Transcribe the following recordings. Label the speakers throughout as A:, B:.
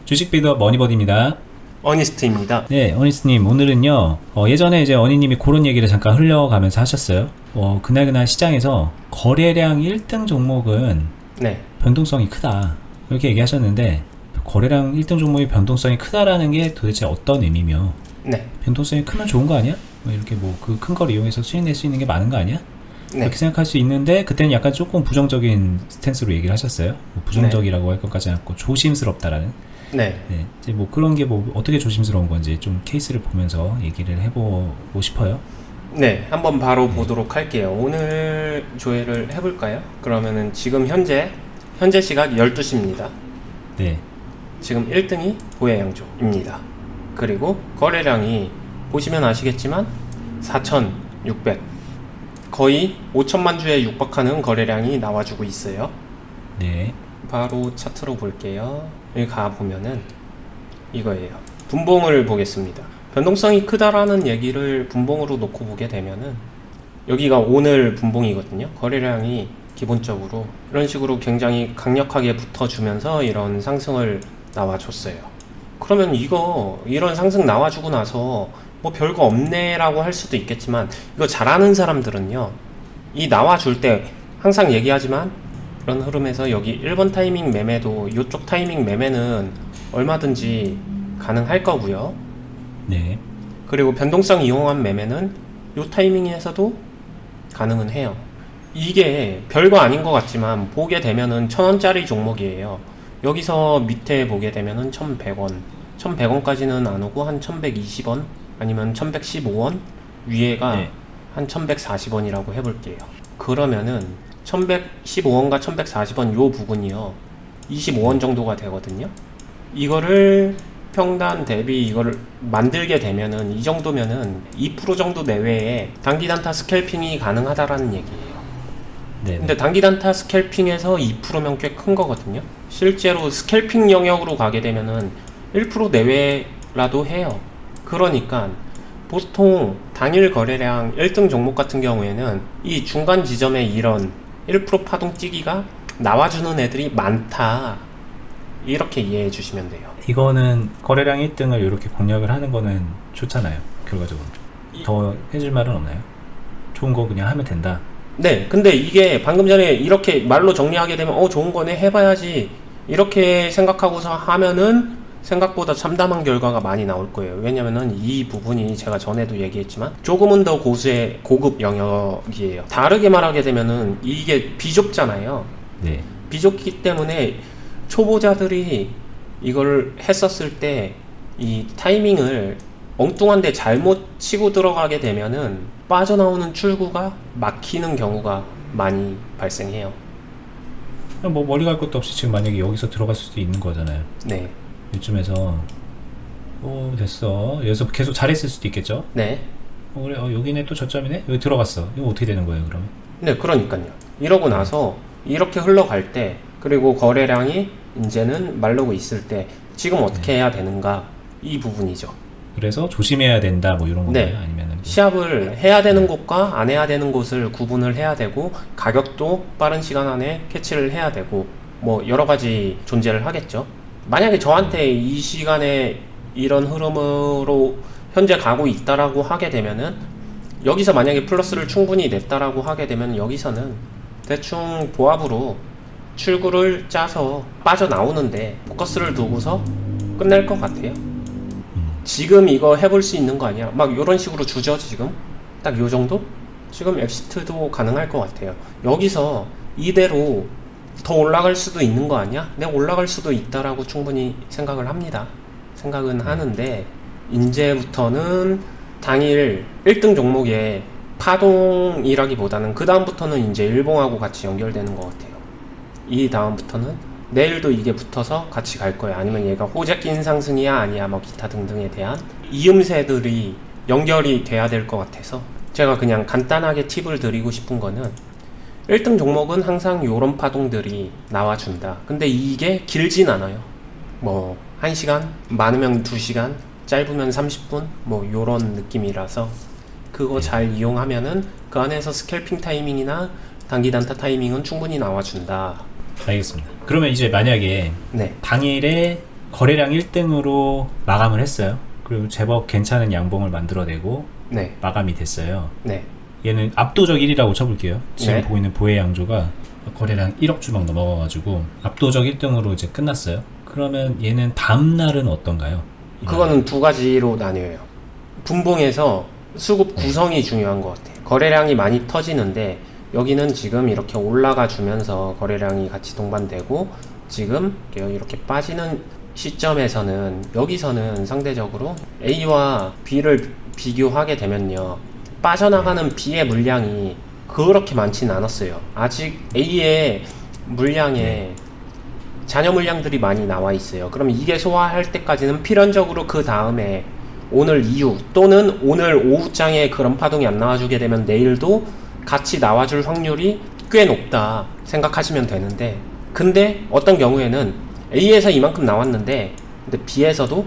A: 주식비더 머니버디입니다.
B: 어니스트입니다.
A: 네, 어니스트님 오늘은요 예전에 이제 어니님이 그런 얘기를 잠깐 흘려가면서 하셨어요. 그날 시장에서 거래량 1등 종목은
B: 네.
A: 변동성이 크다 이렇게 얘기하셨는데, 거래량 1등 종목이 변동성이 크다라는 게 도대체 어떤 의미며,
B: 네.
A: 변동성이 크면 좋은 거 아니야? 이렇게 그 큰 걸 이용해서 수익 낼 수 있는 게 많은 거 아니야?
B: 네.
A: 그렇게 생각할 수 있는데, 그때는 약간 조금 부정적인 스탠스로 얘기를 하셨어요. 부정적이라고 할 것까지 않고 조심스럽다라는.
B: 네.
A: 네. 이제 그런 게 어떻게 조심스러운 건지 좀 케이스를 보면서 얘기를 해보고 싶어요.
B: 네, 한번 바로 보도록 할게요. 오늘 조회를 해볼까요? 그러면은 지금 현재 시각 12시입니다.
A: 네.
B: 지금 1등이 보혜양조입니다. 그리고 거래량이 보시면 아시겠지만 4,600, 거의 5천만 주에 육박하는 거래량이 나와주고 있어요.
A: 네.
B: 바로 차트로 볼게요. 여기 가보면은 이거예요. 분봉을 보겠습니다. 변동성이 크다라는 얘기를 분봉으로 놓고 보게 되면은, 여기가 오늘 분봉이거든요. 거래량이 기본적으로 이런 식으로 굉장히 강력하게 붙어주면서 이런 상승을 나와줬어요. 그러면 이런 상승 나와주고 나서 뭐 별거 없네 라고 할 수도 있겠지만, 이거 잘하는 사람들은요, 이 나와줄 때 항상 얘기하지만, 이런 흐름에서 여기 1번 타이밍 매매도, 이쪽 타이밍 매매는 얼마든지 가능할 거고요.
A: 네.
B: 그리고 변동성 이용한 매매는 이 타이밍에서도 가능은 해요. 이게 별거 아닌 것 같지만 보게 되면은 1,000원짜리 종목이에요. 여기서 밑에 보게 되면은 1,100원, 1,100원까지는 안 오고 한 1,120원 아니면 1,115원, 위에가
A: 네.
B: 한 1,140원이라고 해볼게요. 그러면은 1,115원과 1,140원 요 부분이요, 25원 정도가 되거든요. 이거를 평단 대비 이거를 만들게 되면은, 이 정도면은 2% 정도 내외에 단기 단타 스캘핑이 가능하다라는 얘기예요.
A: 네.
B: 근데 단기 단타 스캘핑에서 2%면 꽤 큰 거거든요. 실제로 스캘핑 영역으로 가게 되면은 1% 내외라도 해요. 그러니까 보통 당일 거래량 1등 종목 같은 경우에는 이 중간 지점에 이런 1% 파동 뛰기가 나와주는 애들이 많다, 이렇게 이해해 주시면 돼요.
A: 이거는 거래량 1등을 이렇게 공략을 하는 거는 좋잖아요. 결과적으로 더 해줄 말은 없나요? 좋은 거 그냥 하면 된다.
B: 네, 근데 이게 방금 전에 이렇게 말로 정리하게 되면 좋은 거네, 해봐야지, 이렇게 생각하고서 하면은 생각보다 참담한 결과가 많이 나올 거예요. 왜냐면은 이 부분이 제가 전에도 얘기했지만 조금은 더 고급 영역이에요. 다르게 말하게 되면은 이게 비좁잖아요.
A: 네.
B: 비좁기 때문에 초보자들이 이걸 했었을 때 이 타이밍을 엉뚱한데 잘못 치고 들어가게 되면은 빠져나오는 출구가 막히는 경우가 많이 발생해요.
A: 뭐 멀리 갈 것도 없이 지금 만약에 여기서 들어갈 수도 있는 거잖아요.
B: 네.
A: 이쯤에서 됐어. 여기서 계속 잘했을 수도 있겠죠.
B: 네.
A: 그래, 여기네, 또 저점이네. 여기 들어갔어. 이거 어떻게 되는 거예요, 그러면?
B: 네, 그러니까요. 이러고 나서 이렇게 흘러갈 때, 그리고 거래량이 이제는 마르고 있을 때 지금 어떻게 해야 되는가, 이 부분이죠.
A: 그래서 조심해야 된다, 뭐 이런 건가요?
B: 네.
A: 아니면은
B: 시합을 해야 되는 곳과 안 해야 되는 곳을 구분을 해야 되고, 가격도 빠른 시간 안에 캐치를 해야 되고, 뭐 여러 가지 존재를 하겠죠. 만약에 저한테 이 시간에 이런 흐름으로 현재 가고 있다라고 하게 되면은, 여기서 만약에 플러스를 충분히 냈다라고 하게 되면 여기서는 대충 보합으로 출구를 짜서 빠져나오는데 포커스를 두고서 끝낼 것 같아요. 지금 이거 해볼 수 있는 거 아니야? 막 이런 식으로 주죠. 지금 딱 요 정도? 지금 엑시트도 가능할 것 같아요. 여기서 이대로 더 올라갈 수도 있는 거 아니야? 내가 올라갈 수도 있다라고 충분히 생각을 합니다. 생각은 하는데, 이제부터는 당일 1등 종목의 파동이라기보다는 그 다음부터는 이제 일봉하고 같이 연결되는 것 같아요. 이 다음부터는 내일도 이게 붙어서 같이 갈 거야, 아니면 얘가 호재낀 상승이야 아니야, 뭐 기타 등등에 대한 이음새들이 연결이 돼야 될 것 같아서, 제가 그냥 간단하게 팁을 드리고 싶은 거는, 1등 종목은 항상 요런 파동들이 나와준다. 근데 이게 길진 않아요. 뭐 1시간, 많으면 2시간, 짧으면 30분, 뭐 요런 느낌이라서 그거 잘 이용하면은 그 안에서 스캘핑 타이밍이나 단기 단타 타이밍은 충분히 나와준다.
A: 알겠습니다. 그러면 이제 만약에
B: 네.
A: 당일에 거래량 1등으로 마감을 했어요. 그리고 제법 괜찮은 양봉을 만들어내고
B: 네.
A: 마감이 됐어요.
B: 네.
A: 얘는 압도적 1위라고 쳐볼게요. 지금
B: 네.
A: 보고 있는 보혜 양조가 거래량 1억 주막 넘어가가지고 압도적 1등으로 이제 끝났어요. 그러면 얘는 다음 날은 어떤가요?
B: 그거는 두 가지로 나뉘어요. 분봉에서 수급 구성이 중요한 것 같아요. 거래량이 많이 터지는데 여기는 지금 이렇게 올라가 주면서 거래량이 같이 동반되고 지금 이렇게 빠지는 시점에서는 여기서는 상대적으로 A와 B를 비교하게 되면요, 빠져나가는 B의 물량이 그렇게 많지는 않았어요. 아직 A의 물량에 잔여 물량들이 많이 나와 있어요. 그럼 이게 소화할 때까지는 필연적으로 그 다음에 오늘 이후 또는 오늘 오후장에 그런 파동이 안 나와주게 되면 내일도 같이 나와줄 확률이 꽤 높다 생각하시면 되는데, 근데 어떤 경우에는 A에서 이만큼 나왔는데 근데 B에서도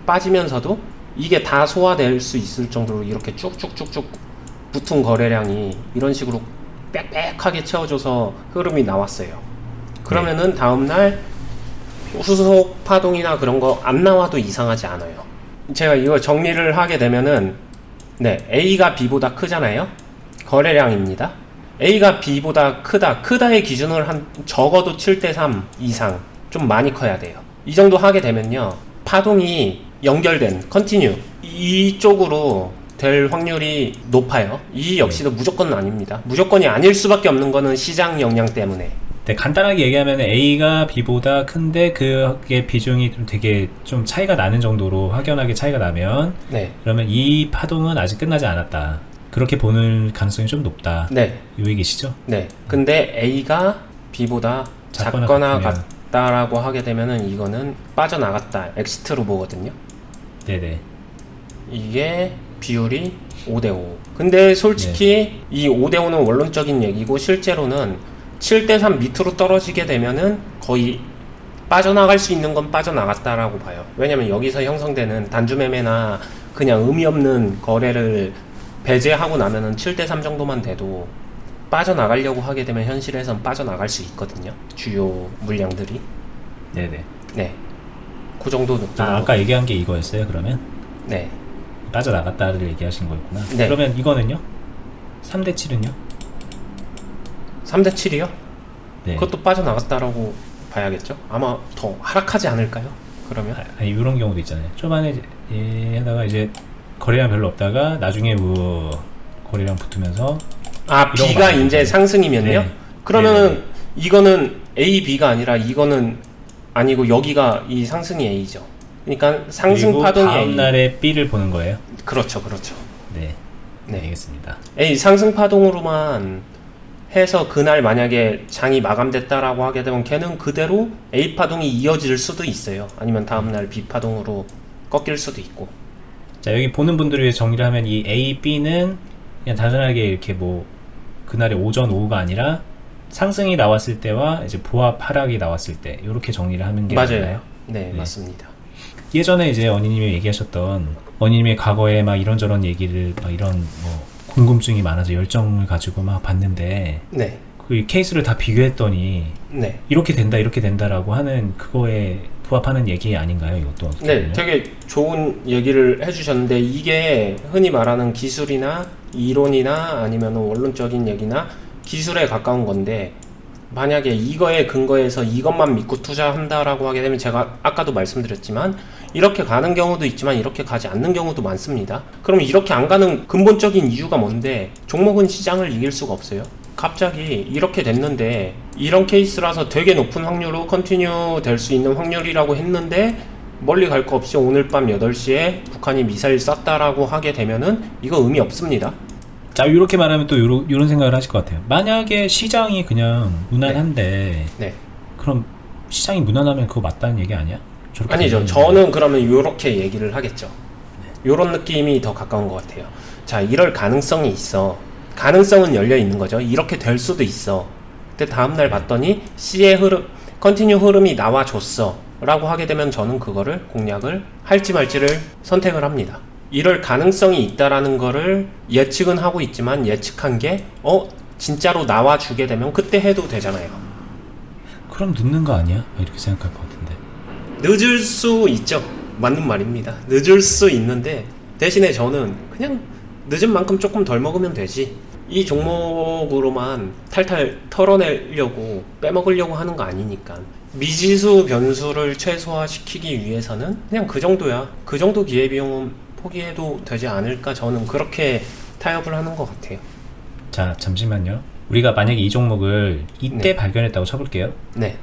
B: 빠지면서도 이게 다 소화될 수 있을 정도로 이렇게 쭉쭉쭉쭉 붙은 거래량이 이런 식으로 빽빽하게 채워줘서 흐름이 나왔어요. 그러면은 다음날 후속 파동이나 그런 거 안 나와도 이상하지 않아요. 제가 이거 정리를 하게 되면은 A가 B보다 크잖아요. 거래량입니다. A가 B보다 크다의 기준을 한 적어도 7대3 이상 좀 많이 커야 돼요. 이 정도 하게 되면요, 파동이 연결된 컨티뉴 이쪽으로 될 확률이 높아요. 이 역시도 무조건은 아닙니다. 무조건이 아닐 수밖에 없는 거는 시장 영향 때문에.
A: 네, 간단하게 얘기하면 A가 B보다 큰데 그게 비중이 좀 되게 좀 차이가 나는 정도로 확연하게 차이가 나면 그러면 이 파동은 아직 끝나지 않았다, 그렇게 보는 가능성이 좀 높다. 이 얘기시죠?
B: 네. 근데 A가 B보다 작거나 같다라고 하게 되면은 이거는 빠져나갔다, 엑시트로 보거든요.
A: 네네.
B: 이게 비율이 5대5. 근데 솔직히 이 5대5는 원론적인 얘기고 실제로는 7대3 밑으로 떨어지게 되면은 거의 빠져나갈 수 있는 건 빠져나갔다라고 봐요. 왜냐면 여기서 형성되는 단주매매나 그냥 의미 없는 거래를 배제하고 나면은 7대3 정도만 돼도 빠져나가려고 하게 되면 현실에선 빠져나갈 수 있거든요. 주요 물량들이.
A: 네네.
B: 네. 그 정도 느낌.
A: 아까 얘기한 게 이거였어요, 그러면?
B: 네.
A: 빠져나갔다를 얘기하신 거였구나.
B: 네.
A: 그러면 이거는요? 3대7은요?
B: 3대7이요?
A: 네.
B: 그것도 빠져나갔다라고 봐야겠죠? 아마 더 하락하지 않을까요? 그러면?
A: 아니, 이런 경우도 있잖아요. 초반에 하다가 이제 거래량 별로 없다가 나중에 거래량 붙으면서
B: B가 이제 상승이면요? 그러면은 이거는 A, B가 아니라 이거는 아니고 여기가 이 상승이 A죠. 그러니까 상승 파동이
A: 다음 날에 B를 보는 거예요?
B: 그렇죠.
A: 네. 알겠습니다.
B: A 상승 파동으로만 해서 그날 만약에 장이 마감됐다라고 하게 되면 걔는 그대로 A 파동이 이어질 수도 있어요. 아니면 다음날 B 파동으로 꺾일 수도 있고.
A: 자, 여기 보는 분들을 위해 정리를 하면 이 A, B는 그냥 단순하게 이렇게 뭐 그날의 오전, 오후가 아니라 상승이 나왔을 때와 이제 보합 하락이 나왔을 때 이렇게 정리를 하는 게 맞나요?
B: 네, 맞습니다.
A: 예전에 이제 언니님이 얘기하셨던 언니님의 과거에 막 이런저런 얘기를 막 이런 뭐 궁금증이 많아서 열정을 가지고 막 봤는데 그 케이스를 다 비교했더니 이렇게 된다라고 하는 그거에 부합하는 얘기 아닌가요? 이것도 어떻게 보면?
B: 되게 좋은 얘기를 해주셨는데 이게 흔히 말하는 기술이나 이론이나 아니면 원론적인 얘기나 기술에 가까운 건데, 만약에 이거에 근거해서 이것만 믿고 투자한다라고 하게 되면 제가 아까도 말씀드렸지만 이렇게 가는 경우도 있지만 이렇게 가지 않는 경우도 많습니다. 그럼 이렇게 안 가는 근본적인 이유가 뭔데? 종목은 시장을 이길 수가 없어요. 갑자기 이렇게 됐는데 이런 케이스라서 되게 높은 확률로 컨티뉴 될 수 있는 확률이라고 했는데 멀리 갈 거 없이 오늘 밤 8시에 북한이 미사일 쐈다라고 하게 되면은 이거 의미 없습니다.
A: 자, 이렇게 말하면 또 이런 생각을 하실 것 같아요. 만약에 시장이 그냥 무난한데 그럼 시장이 무난하면 그거 맞다는 얘기 아니야?
B: 아니죠. 저는 그러면 이렇게 얘기를 하겠죠. 요런 느낌이 더 가까운 것 같아요. 자, 이럴 가능성이 있어. 가능성은 열려 있는 거죠. 이렇게 될 수도 있어. 근데 다음날 봤더니 C의 흐름, 컨티뉴 흐름이 나와줬어 라고 하게 되면 저는 그거를 공략을 할지 말지를 선택을 합니다. 이럴 가능성이 있다라는 거를 예측은 하고 있지만 예측한 게 진짜로 나와주게 되면 그때 해도 되잖아요.
A: 그럼 늦는 거 아니야? 이렇게 생각할 것 같은데.
B: 늦을 수 있죠. 맞는 말입니다. 늦을 수 있는데 대신에 저는 그냥 늦은 만큼 조금 덜 먹으면 되지, 이 종목으로만 탈탈 털어내려고 빼먹으려고 하는 거 아니니까. 미지수 변수를 최소화시키기 위해서는 그냥 그 정도야. 그 정도 기회비용은 포기해도 되지 않을까, 저는 그렇게 타협을 하는 것 같아요.
A: 자, 잠시만요. 우리가 만약에 이 종목을 이때
B: 네.
A: 발견했다고 쳐볼게요.
B: 네.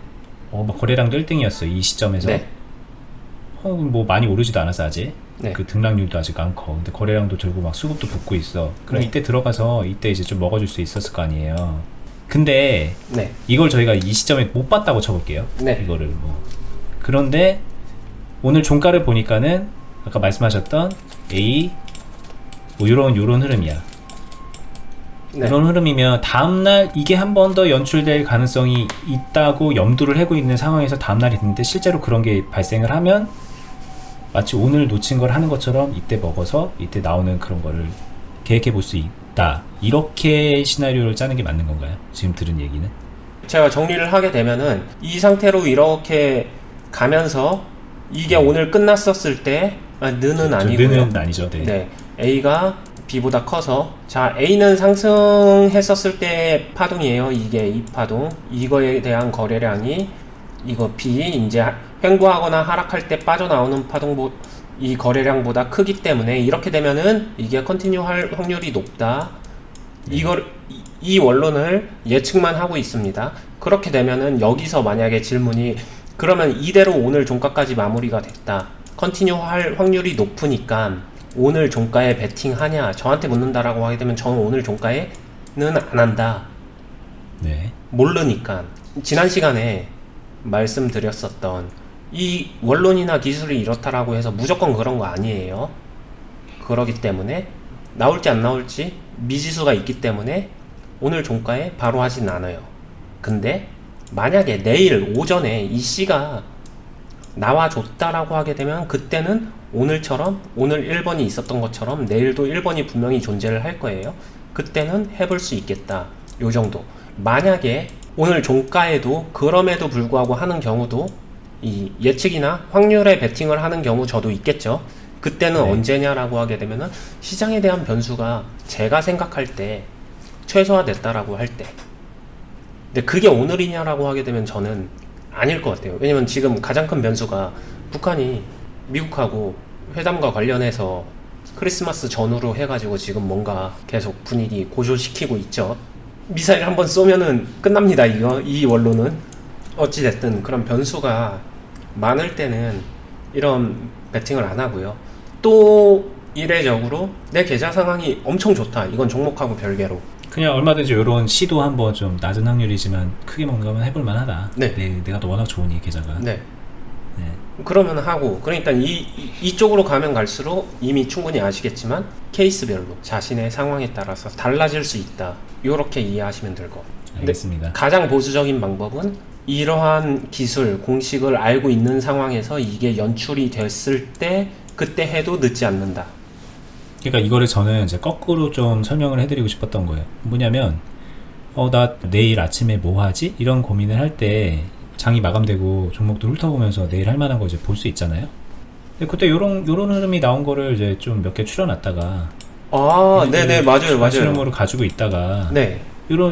A: 뭐 거래량도 1등이었어 이 시점에서.
B: 네.
A: 뭐 많이 오르지도 않았어 아직.
B: 네.
A: 그 등락률도 아직 안 커. 근데 거래량도 들고 막 수급도 붙고 있어. 그럼
B: 네.
A: 이때 들어가서 이때 이제 좀 먹어줄 수 있었을 거 아니에요. 근데
B: 네.
A: 이걸 저희가 이 시점에 못 봤다고 쳐볼게요.
B: 네.
A: 이거를 뭐. 그런데 오늘 종가를 보니까는 아까 말씀하셨던 A 뭐 요런 흐름이야.
B: 네.
A: 이런 흐름이면 다음날 이게 한 번 더 연출될 가능성이 있다고 염두를 하고 있는 상황에서 다음날이 됐는데 실제로 그런 게 발생을 하면 마치 오늘 놓친 걸 하는 것처럼 이때 먹어서 이때 나오는 그런 거를 계획해 볼 수 있다, 이렇게 시나리오를 짜는 게 맞는 건가요? 지금 들은 얘기는?
B: 제가 정리를 하게 되면은 이 상태로 이렇게 가면서 이게 오늘 끝났었을 때 는은 아니고요.
A: 는은 아니죠. 네.
B: 네. A가 B보다 커서, 자, A는 상승했었을 때 파동이에요. 이게 이 파동, 이거에 대한 거래량이 이거 B, 이제 횡보하거나 하락할 때 빠져나오는 파동, 이 거래량보다 크기 때문에 이렇게 되면은 이게 컨티뉴 할 확률이 높다. 이 원론을 예측만 하고 있습니다. 그렇게 되면은 여기서 만약에 질문이, 그러면 이대로 오늘 종가까지 마무리가 됐다, 컨티뉴 할 확률이 높으니까 오늘 종가에 베팅하냐, 저한테 묻는다라고 하게 되면 저는 오늘 종가에는 안 한다.
A: 네.
B: 모르니까. 지난 시간에 말씀드렸었던 이 원론이나 기술이 이렇다라고 해서 무조건 그런 거 아니에요. 그러기 때문에 나올지 안 나올지 미지수가 있기 때문에 오늘 종가에 바로 하진 않아요. 근데 만약에 내일 오전에 이 C가 나와줬다라고 하게 되면 그때는 오늘처럼, 오늘 1번이 있었던 것처럼 내일도 1번이 분명히 존재를 할 거예요. 그때는 해볼 수 있겠다, 요 정도. 만약에 오늘 종가에도 그럼에도 불구하고 하는 경우도, 이 예측이나 확률에 베팅을 하는 경우 저도 있겠죠. 그때는
A: 네.
B: 언제냐라고 하게 되면은 시장에 대한 변수가 제가 생각할 때 최소화됐다라고 할 때. 근데 그게 오늘이냐라고 하게 되면 저는 아닐 것 같아요. 왜냐면 지금 가장 큰 변수가 북한이 미국하고 회담과 관련해서 크리스마스 전후로 해가지고 지금 뭔가 계속 분위기 고조시키고 있죠. 미사일 한번 쏘면은 끝납니다. 이 원로는. 어찌됐든 그런 변수가 많을 때는 이런 베팅을 안 하고요. 또 이례적으로 내 계좌 상황이 엄청 좋다, 이건 종목하고 별개로
A: 그냥 얼마든지 이런 시도 한번 좀 낮은 확률이지만 크게 뭔가만 해볼 만하다.
B: 네.
A: 내가 또 워낙 좋으니 계좌가.
B: 네.
A: 네.
B: 그러면 하고, 그러니까 이쪽으로 가면 갈수록 이미 충분히 아시겠지만 케이스별로 자신의 상황에 따라서 달라질 수 있다, 요렇게 이해하시면 될 것 같아요.
A: 알겠습니다.
B: 가장 보수적인 방법은 이러한 기술, 공식을 알고 있는 상황에서 이게 연출이 됐을 때 그때 해도 늦지 않는다.
A: 그러니까 이거를 저는 이제 거꾸로 좀 설명을 해드리고 싶었던 거예요. 뭐냐면 나 내일 아침에 뭐 하지? 이런 고민을 할 때 장이 마감되고 종목도 훑어보면서 내일 할 만한 거 이제 볼 수 있잖아요. 근데 그때 요런 흐름이 나온 거를 이제 좀 몇 개 추려놨다가
B: 네네, 맞아요.
A: 흐름으로 가지고 있다가
B: 네.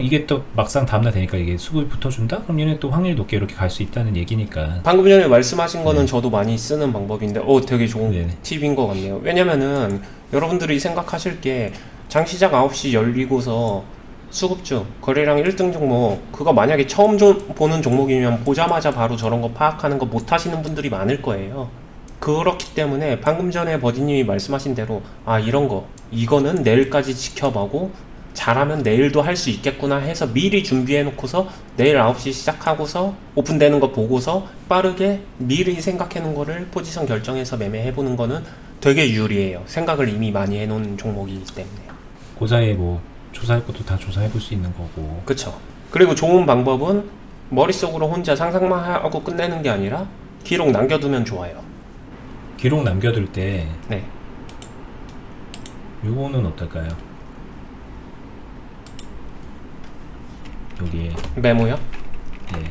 A: 이게 또 막상 다음날 되니까 이게 수급이 붙어준다? 그럼 얘네 또 확률 높게 이렇게 갈 수 있다는 얘기니까.
B: 방금 전에 말씀하신 거는 저도 많이 쓰는 방법인데 되게 좋은
A: 네네.
B: 팁인 것 같네요. 왜냐면은 여러분들이 생각하실 게 장시작 9시 열리고서 수급주, 거래량 1등 종목, 그거 만약에 처음 보는 종목이면 보자마자 바로 저런 거 파악하는 거 못 하시는 분들이 많을 거예요. 그렇기 때문에 방금 전에 버디님이 말씀하신 대로 이런 거, 이거는 내일까지 지켜보고 잘하면 내일도 할 수 있겠구나 해서 미리 준비해 놓고서 내일 9시 시작하고서 오픈되는 거 보고서 빠르게 미리 생각해 놓은 거를 포지션 결정해서 매매해 보는 거는 되게 유리해요. 생각을 이미 많이 해 놓은 종목이기 때문에.
A: 그 사이에 뭐 조사할 것도 다 조사해 볼 수 있는 거고.
B: 그쵸. 그리고 좋은 방법은 머릿속으로 혼자 상상만 하고 끝내는 게 아니라 기록 남겨두면 좋아요.
A: 기록 남겨둘 때
B: 네.
A: 요거는 어떨까요? 여기에
B: 메모요?
A: 네.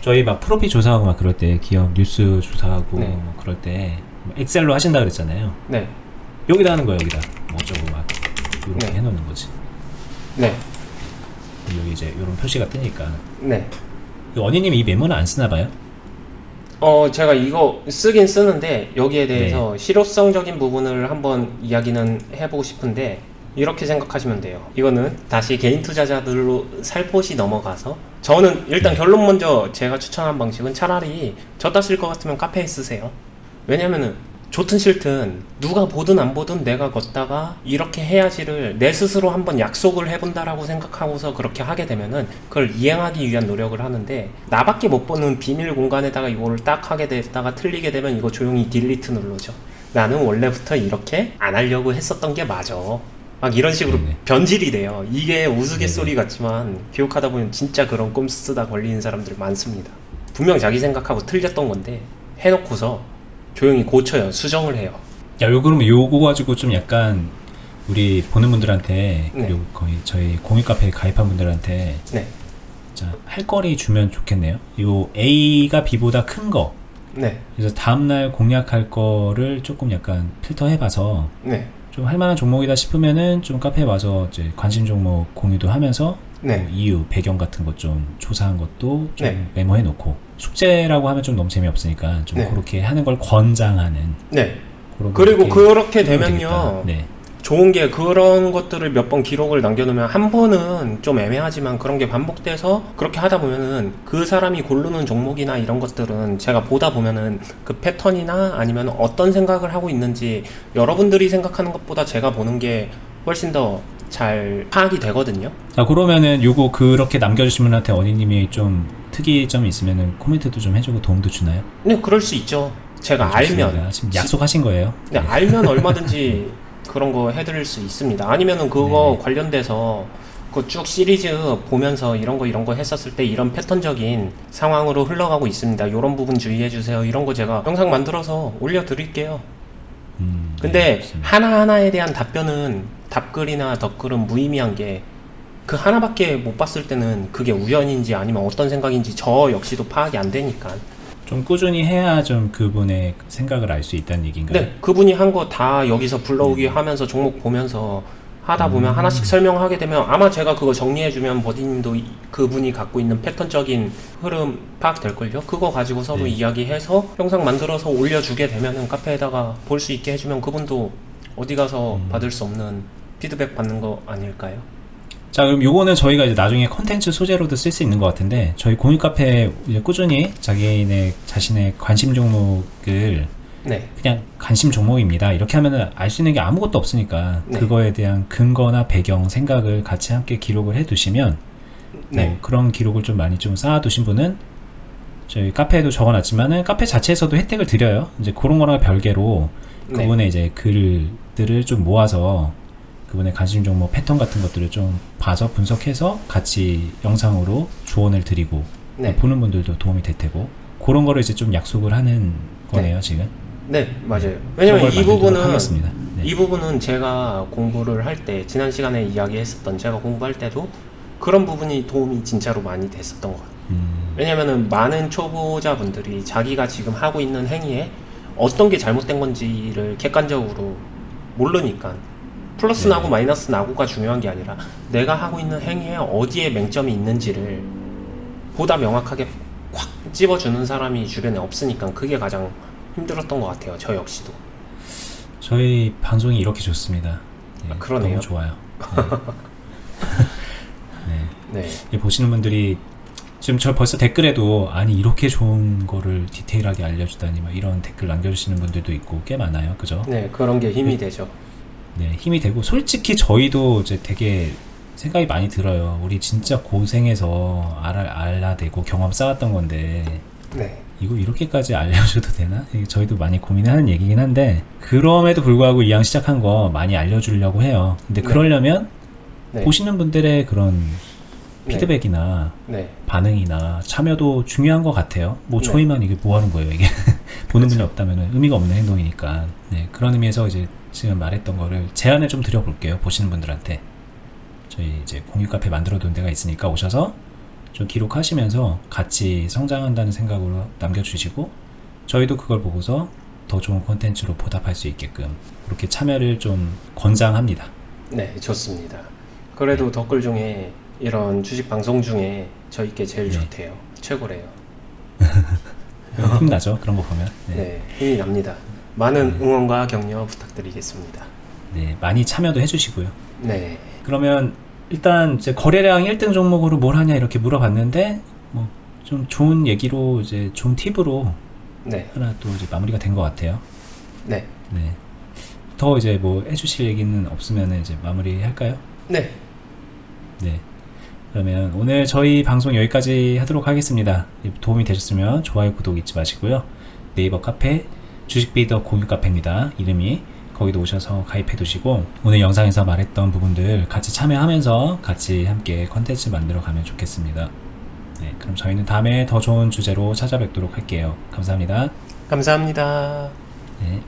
A: 저희 막 프로필 조사하고 막 그럴 때 기업 뉴스 조사하고
B: 네.
A: 뭐 그럴 때 엑셀로 하신다 그랬잖아요.
B: 네.
A: 여기다 하는 거예요. 여기다 뭐 어쩌고 막 이렇게
B: 네.
A: 해놓는 거지.
B: 네.
A: 여기 이제 이런 표시가 뜨니까.
B: 네.
A: 언니님 이 메모는 안 쓰나 봐요?
B: 제가 이거 쓰긴 쓰는데 여기에 대해서
A: 네.
B: 실효성적인 부분을 한번 이야기는 해보고 싶은데 이렇게 생각하시면 돼요. 이거는 다시 개인 투자자들로 살포시 넘어가서 저는 일단
A: 네.
B: 결론 먼저 제가 추천한 방식은 차라리 졌다 쓸 것 같으면 카페에 쓰세요. 왜냐면은 좋든 싫든 누가 보든 안 보든 내가 걷다가 이렇게 해야지를 내 스스로 한번 약속을 해본다라고 생각하고서 그렇게 하게 되면은 그걸 이행하기 위한 노력을 하는데 나밖에 못 보는 비밀 공간에다가 이거를 딱 하게 됐다가 틀리게 되면 이거 조용히 딜리트 누르죠. 나는 원래부터 이렇게 안 하려고 했었던 게 맞아. 막 이런 식으로
A: 네네.
B: 변질이 돼요. 이게 우스갯소리
A: 네네.
B: 같지만 교육하다 보면 진짜 그런 꼼수 쓰다 걸리는 사람들이 많습니다. 분명 자기 생각하고 틀렸던 건데 해놓고서 조용히 고쳐요. 수정을 해요.
A: 야, 그러면 요거 가지고 좀 약간 우리 보는 분들한테
B: 네.
A: 그리고 거의 저희 공유 카페에 가입한 분들한테
B: 네.
A: 자, 할 거리 주면 좋겠네요. 요 A가 B보다 큰 거.
B: 네.
A: 그래서 다음날 공략할 거를 조금 약간 필터해봐서
B: 네.
A: 좀 할만한 종목이다 싶으면은 좀 카페에 와서 이제 관심 종목 공유도 하면서
B: 네.
A: 뭐 이유, 배경 같은 것 좀 조사한 것도 좀
B: 네.
A: 메모해 놓고 숙제라고 하면 좀 너무 재미없으니까 좀
B: 네.
A: 그렇게 하는 걸 권장하는
B: 네.
A: 그런
B: 그리고 그렇게
A: 하면
B: 되면요.
A: 되겠다. 네.
B: 좋은 게 그런 것들을 몇 번 기록을 남겨놓으면 한 번은 좀 애매하지만 그런 게 반복돼서 그렇게 하다 보면은 그 사람이 고르는 종목이나 이런 것들은 제가 보다 보면은 그 패턴이나 아니면 어떤 생각을 하고 있는지 여러분들이 생각하는 것보다 제가 보는 게 훨씬 더 잘 파악이 되거든요.
A: 자, 그러면은 요거 그렇게 남겨주신 분한테 언니님이 좀 특이점이 있으면은 코멘트도 좀 해주고 도움도 주나요?
B: 네, 그럴 수 있죠. 제가
A: 좋습니다.
B: 알면.
A: 지금 약속하신 거예요?
B: 네, 알면 얼마든지 그런 거 해드릴 수 있습니다. 아니면은 그거
A: 네.
B: 관련돼서 그 쭉 시리즈 보면서 이런 거 했었을 때 이런 패턴적인 상황으로 흘러가고 있습니다. 이런 부분 주의해주세요. 이런 거 제가 영상 만들어서 올려드릴게요. 근데
A: 네,
B: 하나하나에 대한 답글이나 덧글은 무의미한 게 그 하나밖에 못 봤을 때는 그게 우연인지 아니면 어떤 생각인지 저 역시도 파악이 안 되니까.
A: 좀 꾸준히 해야 좀 그분의 생각을 알 수 있다는 얘기인가요?
B: 네, 그분이 한 거 다 여기서 불러오기 하면서 종목 보면서 하다 보면 하나씩 설명하게 되면 아마 제가 그거 정리해주면 버디님도 그분이 갖고 있는 패턴적인 흐름 파악될걸요? 그거 가지고 서로
A: 네.
B: 이야기해서 영상 만들어서 올려주게 되면은 카페에다가 볼 수 있게 해주면 그분도 어디 가서 받을 수 없는 피드백 받는 거 아닐까요?
A: 자, 그럼 요거는 저희가 이제 나중에 컨텐츠 소재로도 쓸 수 있는 것 같은데 저희 공유 카페에 이제 꾸준히 자신의 관심 종목을
B: 네.
A: 그냥 관심 종목입니다 이렇게 하면은 알 수 있는 게 아무것도 없으니까
B: 네.
A: 그거에 대한 근거나 배경 생각을 같이 함께 기록을 해 두시면
B: 네.
A: 그런 기록을 좀 많이 좀 쌓아 두신 분은 저희 카페에도 적어 놨지만은 카페 자체에서도 혜택을 드려요. 이제 그런 거랑 별개로
B: 네.
A: 그분의 이제 글들을 좀 모아서 그분의 관심 종목 패턴 같은 것들을 좀 봐서 분석해서 같이 영상으로 조언을 드리고
B: 네.
A: 보는 분들도 도움이 될 테고 그런 거를 이제 좀 약속을 하는 거네요. 지금.
B: 네, 맞아요. 왜냐면 이 부분은
A: 하겠습니다. 네.
B: 이 부분은 제가 공부를 할 때 지난 시간에 이야기했었던 제가 공부할 때도 그런 부분이 도움이 진짜로 많이 됐었던 것 같아요. 왜냐면은 많은 초보자분들이 자기가 지금 하고 있는 행위에 어떤 게 잘못된 건지를 객관적으로 모르니까 플러스 나고 마이너스 나고가 중요한 게 아니라 내가 하고 있는 행위에 어디에 맹점이 있는지를 보다 명확하게 콱 집어주는 사람이 주변에 없으니까 그게 가장 힘들었던 것 같아요. 저 역시도.
A: 저희 방송이 이렇게 좋습니다. 네,
B: 그러네요.
A: 너무 좋아요. 네.
B: 네.
A: 네. 보시는 분들이 지금 저 벌써 댓글에도 아니 이렇게 좋은 거를 디테일하게 알려주다니 막 이런 댓글 남겨주시는 분들도 있고 꽤 많아요. 그죠?
B: 네, 그런 게 힘이 되죠.
A: 네, 힘이 되고 솔직히 저희도 이제 되게 생각이 많이 들어요. 우리 진짜 고생해서 알아내고 경험 쌓았던 건데
B: 네.
A: 이거 이렇게까지 알려줘도 되나? 저희도 많이 고민하는 얘기긴 한데 그럼에도 불구하고 이왕 시작한 거 많이 알려주려고 해요. 근데
B: 네.
A: 그러려면
B: 네.
A: 보시는 분들의 그런 피드백이나
B: 네.
A: 반응이나 참여도 중요한 것 같아요. 뭐
B: 네.
A: 저희만 이게 뭐 하는 거예요, 이게. 보는 분이 없다면 의미가 없는 행동이니까. 네, 그런 의미에서 이제 지금 말했던 거를 제안을 좀 드려볼게요. 보시는 분들한테. 저희 이제 공유 카페 만들어 둔 데가 있으니까 오셔서 좀 기록하시면서 같이 성장한다는 생각으로 남겨주시고 저희도 그걸 보고서 더 좋은 콘텐츠로 보답할 수 있게끔 그렇게 참여를 좀 권장합니다.
B: 네, 좋습니다. 그래도 댓글 중에 이런 주식 방송 중에 저희께 제일 좋대요. 최고래요.
A: 힘나죠? 그런 거 보면.
B: 네, 힘이 납니다. 많은 응원과 격려 부탁드리겠습니다.
A: 네, 많이 참여도 해주시고요.
B: 네.
A: 그러면 일단 이제 거래량 1등 종목으로 뭘 하냐 이렇게 물어봤는데 뭐 좀 좋은 얘기로 이제 좋은 팁으로 하나 또 이제 마무리가 된 것 같아요.
B: 네.
A: 더 이제 뭐 해주실 얘기는 없으면 이제 마무리 할까요?
B: 네.
A: 그러면 오늘 저희 방송 여기까지 하도록 하겠습니다. 도움이 되셨으면 좋아요, 구독 잊지 마시고요. 네이버 카페 주식비더 공유 카페입니다. 이름이. 거기도 오셔서 가입해 두시고 오늘 영상에서 말했던 부분들 같이 참여하면서 같이 함께 컨텐츠 만들어 가면 좋겠습니다. 그럼 저희는 다음에 더 좋은 주제로 찾아뵙도록 할게요. 감사합니다.
B: 감사합니다.
A: 네.